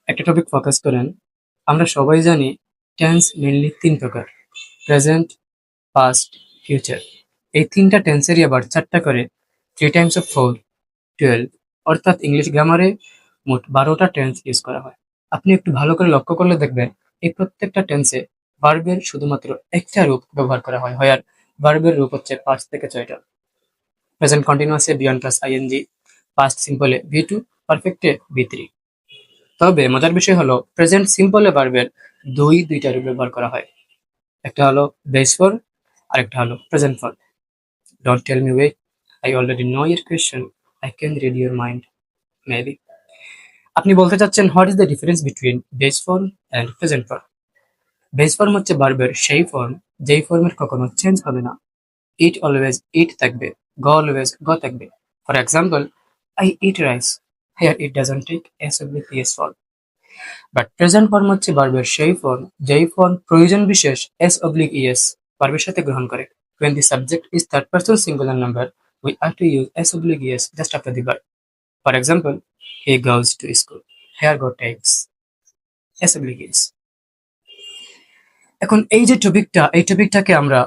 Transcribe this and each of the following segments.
একটা topic focus করেন। আমরা সবাই জানি টেন্স মেইনলি ৩ প্রকার: প্রেজেন্ট, পাস্ট, ফিউচার। এই ৩টা টেন্সেরই আবার ৪টা করে 3 টাইমস অফ 4 12, অর্থাৎ ইংলিশ গ্রামারে মোট ১২টা টেন্স ইউজ করা হয়। আপনি একটু ভালো করে লক্ষ্য করলে দেখবেন এই প্রত্যেকটা টেন্সে ভার্বের শুধুমাত্র একটা রূপ ব্যবহার করা হয়। আর ভার্বের রূপ হচ্ছে ৫ থেকে ৬টা। প্রেজেন্ট কন্টিনিউয়াসে বি1 প্লাস আইএনজি, পাস্ট সিম্পলে বি2, পারফেক্টে বি3। তবে মজার বিষয় হলো প্রেজেন্ট সিম্পলে ভার্বের দুইটা রূপ ব্যবহার করা হয়। একটা হলো বেস ফর্ম আর একটা হলো present form. Don't tell me way, I already know your question, I can read your mind maybe. আপনি বলতে চাচ্ছেন what is the difference between base form and present form. Base form হচ্ছে ভার্বের সেই form যেই ফর্মের কখনো চেঞ্জ হবে না। ইট অলওয়েজ ইট থাকবে, গো অলওয়েজ গো থাকবে। For example, I eat rice, here it doesn't take S with yes form. But present form হচ্ছে ভার্বের সেই ফর্ম যেই ফর্ম প্রয়োজন বিশেষ s/es ভার্বের সাথে গ্রহণ করে। When the subject is third person singular number, we are to use s/es just after the verb. For example, he goes to school. Here go takes s/es. এখন এই যে টপিকটা, এই টপিকটাকে আমরা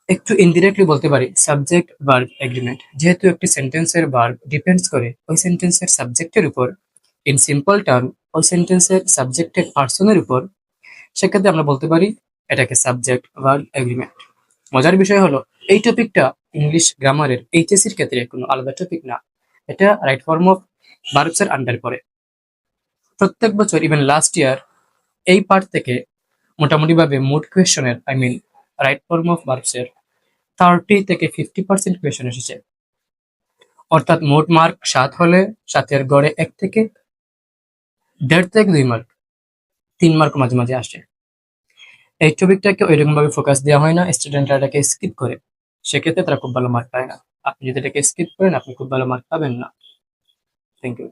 একটু ইনডিরেক্টলি বলতে পারি সাবজেক্ট ভার্ব এগ্রিমেন্ট। যেহেতু একটি সেন্টেন্সের ভার্ব ডিপেন্ডস করে ওই সেন্টেন্সের সাবজেক্টের উপর, ইন সিম্পল টার্ম ওই সেন্টেন্সের সাবজেক্টের পার্সনের উপর, সেক্ষেত্রে আমরা বলতে পারি এটাকে সাবজেক্ট ভার্ব এগ্রিমেন্ট। মজার বিষয় হলো এই টপিকটা ইংলিশ গ্রামারের এইচএসসির ক্ষেত্রে কোনো আলাদা টপিক না। এটা রাইট ফর্ম অফ ভার্বস এর আন্ডার পড়ে। প্রত্যেক বছর ইভেন লাস্ট ইয়ার এই পার্ট থেকে মোটামুটিভাবে মোট কোয়েশনের রাইট ফর্ম অফ ভার্বস এর 30 থেকে 50% কোয়েশন এসেছে। অর্থাৎ মোট মার্ক 7 হলে 7-এর গড়ে 1 থেকে 1.5 থেকে 2 মার্ক, 3 মার্ক মাঝে মাঝে আসে। এই টপিকটাকে ওইরকম ভাবে ফোকাস দেওয়া হয় না, স্টুডেন্টরা এটাকে স্কিপ করে। সেক্ষেত্রে তারা খুব ভালো মার্ক পায় না। আপনি যদি এটাকে স্কিপ করেন আপনি খুব ভালো মার্ক পাবেন না। Thank you.